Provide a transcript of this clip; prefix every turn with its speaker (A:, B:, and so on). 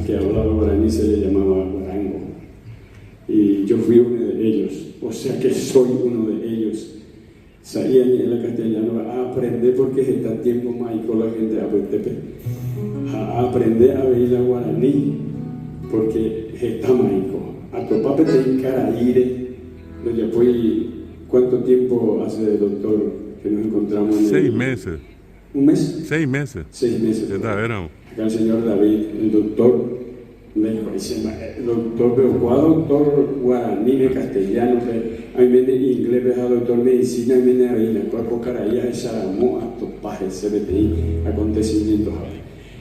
A: Que hablaba guaraní se le llamaba guarango, y yo fui uno de ellos, o sea que soy uno de ellos. Salía en la castellano a aprender, porque está tiempo más con la gente a aprender a ver la guaraní, porque está maico a tu papá te encaraire. Ya fue, ¿cuánto tiempo hace, doctor, que nos encontramos?
B: 6 meses.
A: ¿Un mes?
B: 6 meses.
A: 6 meses.
B: ¿Verdad? Éramos.
A: Acá el señor David, el doctor, el doctor, pero ¿cuál doctor guaraní de castellano? A mí viene inglés, a doctor medicina, a mí viene a cuál caraía esa mo a tu paje, se ve acontecimientos.